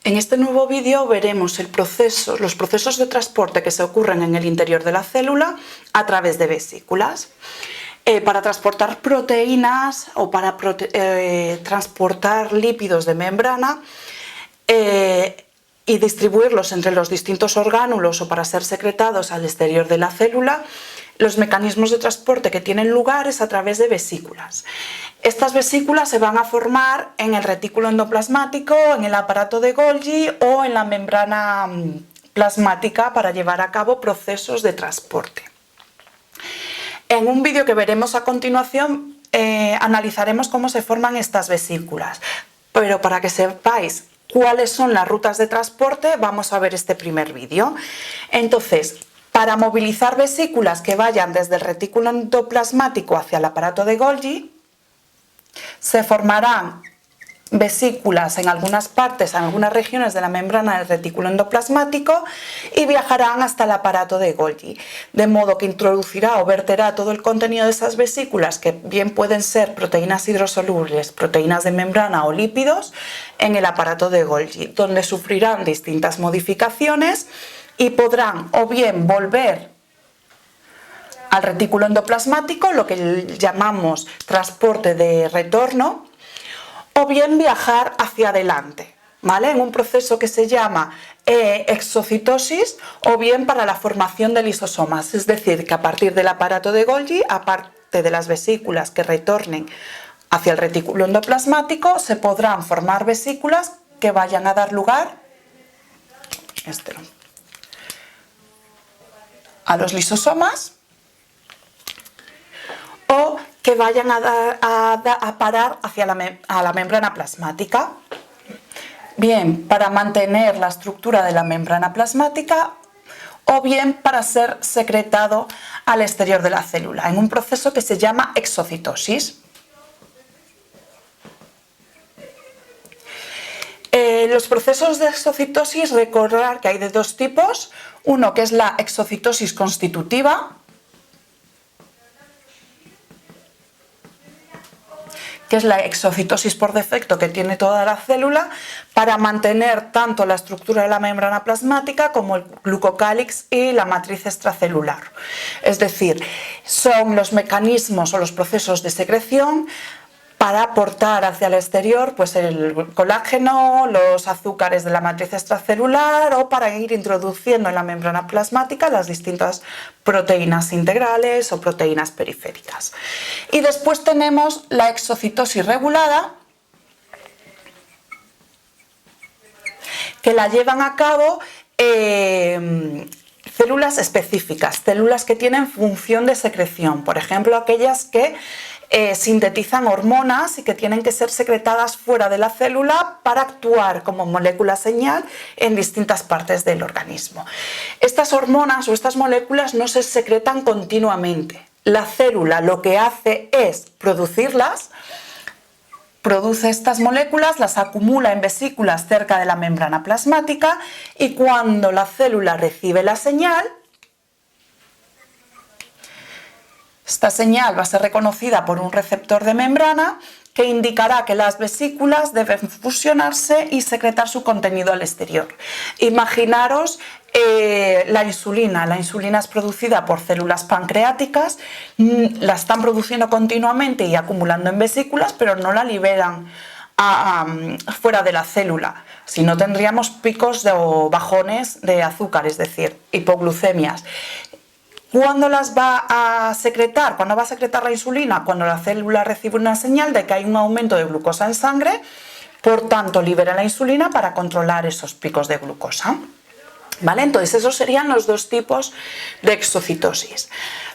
En este nuevo vídeo veremos los procesos de transporte que se ocurren en el interior de la célula a través de vesículas. Para transportar proteínas o para transportar lípidos de membrana y distribuirlos entre los distintos orgánulos o para ser secretados al exterior de la célula, los mecanismos de transporte que tienen lugar es a través de vesículas. Estas vesículas se van a formar en el retículo endoplasmático, en el aparato de Golgi o en la membrana plasmática para llevar a cabo procesos de transporte. En un vídeo que veremos a continuación analizaremos cómo se forman estas vesículas, pero para que sepáis cuáles son las rutas de transporte vamos a ver este primer vídeo. Entonces, para movilizar vesículas que vayan desde el retículo endoplasmático hacia el aparato de Golgi, se formarán vesículas en algunas partes, en algunas regiones de la membrana del retículo endoplasmático y viajarán hasta el aparato de Golgi, de modo que introducirá o verterá todo el contenido de esas vesículas, que bien pueden ser proteínas hidrosolubles, proteínas de membrana o lípidos, en el aparato de Golgi, donde sufrirán distintas modificaciones y podrán o bien volver al retículo endoplasmático, lo que llamamos transporte de retorno, o bien viajar hacia adelante, ¿vale? En un proceso que se llama exocitosis, o bien para la formación de lisosomas, es decir, que a partir del aparato de Golgi, aparte de las vesículas que retornen hacia el retículo endoplasmático, se podrán formar vesículas que vayan a dar lugar a los lisosomas, o que vayan a parar hacia la membrana plasmática. Bien, para mantener la estructura de la membrana plasmática o bien para ser secretado al exterior de la célula, en un proceso que se llama exocitosis. Los procesos de exocitosis, recordar que hay de dos tipos, uno que es la exocitosis constitutiva, que es la exocitosis por defecto que tiene toda la célula, para mantener tanto la estructura de la membrana plasmática como el glucocálix y la matriz extracelular. Es decir, son los mecanismos o los procesos de secreción para aportar hacia el exterior pues el colágeno, los azúcares de la matriz extracelular, o para ir introduciendo en la membrana plasmática las distintas proteínas integrales o proteínas periféricas. Y después tenemos la exocitosis regulada, que la llevan a cabo células específicas, células que tienen función de secreción, por ejemplo aquellas que sintetizan hormonas y que tienen que ser secretadas fuera de la célula para actuar como molécula señal en distintas partes del organismo. Estas hormonas o estas moléculas no se secretan continuamente. La célula lo que hace es producirlas, produce estas moléculas, las acumula en vesículas cerca de la membrana plasmática, y cuando la célula recibe la señal, esta señal va a ser reconocida por un receptor de membrana que indicará que las vesículas deben fusionarse y secretar su contenido al exterior. Imaginaros la insulina. La insulina es producida por células pancreáticas, la están produciendo continuamente y acumulando en vesículas, pero no la liberan fuera de la célula, si no tendríamos picos o bajones de azúcar, es decir, hipoglucemias. ¿Cuándo las va a secretar? ¿Cuándo va a secretar la insulina? Cuando la célula recibe una señal de que hay un aumento de glucosa en sangre, por tanto libera la insulina para controlar esos picos de glucosa. ¿Vale? Entonces esos serían los dos tipos de exocitosis.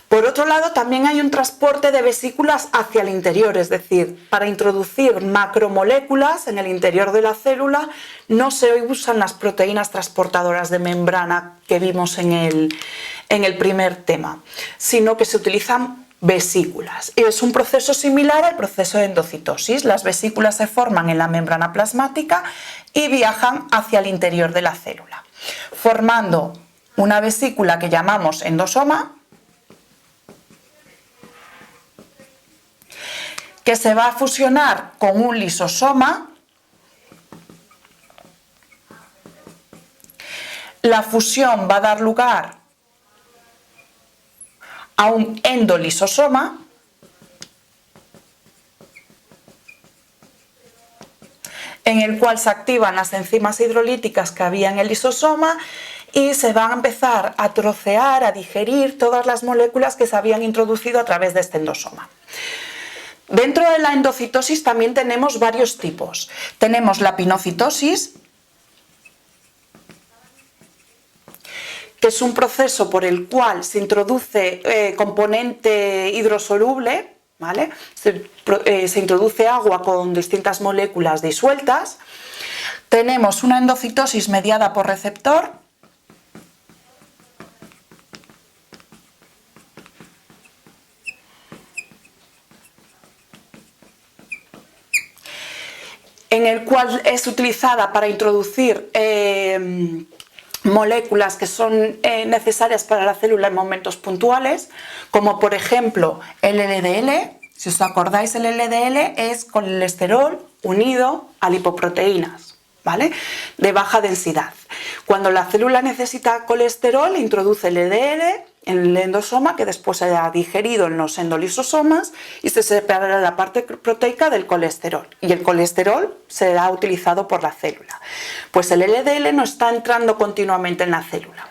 Por otro lado, también hay un transporte de vesículas hacia el interior, es decir, para introducir macromoléculas en el interior de la célula no se usan las proteínas transportadoras de membrana que vimos en el primer tema, sino que se utilizan vesículas. Y es un proceso similar al proceso de endocitosis. Las vesículas se forman en la membrana plasmática y viajan hacia el interior de la célula, formando una vesícula que llamamos endosoma, que se va a fusionar con un lisosoma La fusión va a dar lugar a un endolisosoma, en el cual se activan las enzimas hidrolíticas que había en el lisosoma y se van a empezar a trocear, a digerir todas las moléculas que se habían introducido a través de este endosoma. Dentro de la endocitosis también tenemos varios tipos. Tenemos la pinocitosis, que es un proceso por el cual se introduce componente hidrosoluble, ¿vale? Se introduce agua con distintas moléculas disueltas. Tenemos una endocitosis mediada por receptor, en el cual es utilizada para introducir moléculas que son necesarias para la célula en momentos puntuales, como por ejemplo el LDL. Si os acordáis, el LDL es colesterol unido a lipoproteínas, ¿vale?, de baja densidad. Cuando la célula necesita colesterol, introduce el LDL en el endosoma, que después será digerido en los endolisosomas y se separará la parte proteica del colesterol, y el colesterol será utilizado por la célula. Pues el LDL no está entrando continuamente en la célula.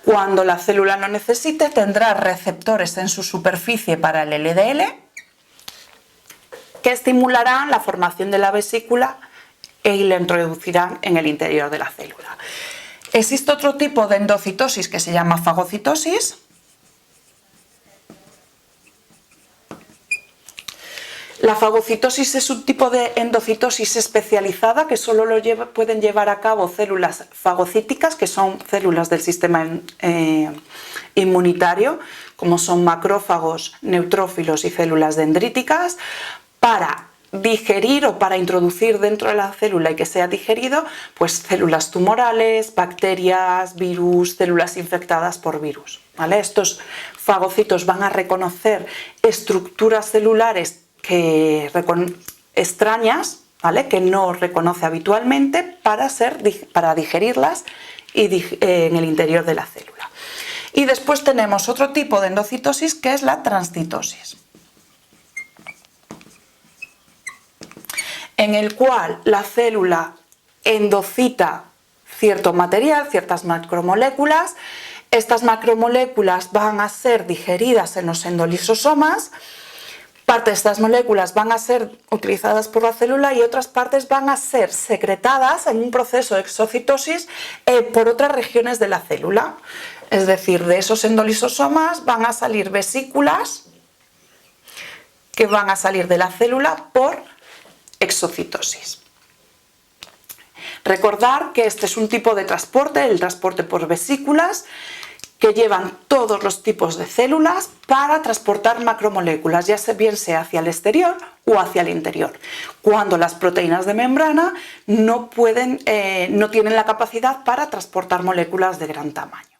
Cuando la célula lo necesite, tendrá receptores en su superficie para el LDL que estimularán la formación de la vesícula y la introducirán en el interior de la célula. Existe otro tipo de endocitosis que se llama fagocitosis. La fagocitosis es un tipo de endocitosis especializada que solo pueden llevar a cabo células fagocíticas, que son células del sistema inmunitario, como son macrófagos, neutrófilos y células dendríticas, para digerir o para introducir dentro de la célula y que sea digerido, pues células tumorales, bacterias, virus, células infectadas por virus, ¿vale? Estos fagocitos van a reconocer estructuras celulares extrañas, ¿vale?, que no reconoce habitualmente para digerirlas en el interior de la célula. Y después tenemos otro tipo de endocitosis, que es la transcitosis, en el cual la célula endocita cierto material, ciertas macromoléculas. Estas macromoléculas van a ser digeridas en los endolisosomas. Parte de estas moléculas van a ser utilizadas por la célula y otras partes van a ser secretadas en un proceso de exocitosis por otras regiones de la célula. Es decir, de esos endolisosomas van a salir vesículas que van a salir de la célula por exocitosis. Recordar que este es un tipo de transporte, el transporte por vesículas, que llevan todos los tipos de células para transportar macromoléculas, ya bien sea hacia el exterior o hacia el interior, cuando las proteínas de membrana no tienen la capacidad para transportar moléculas de gran tamaño.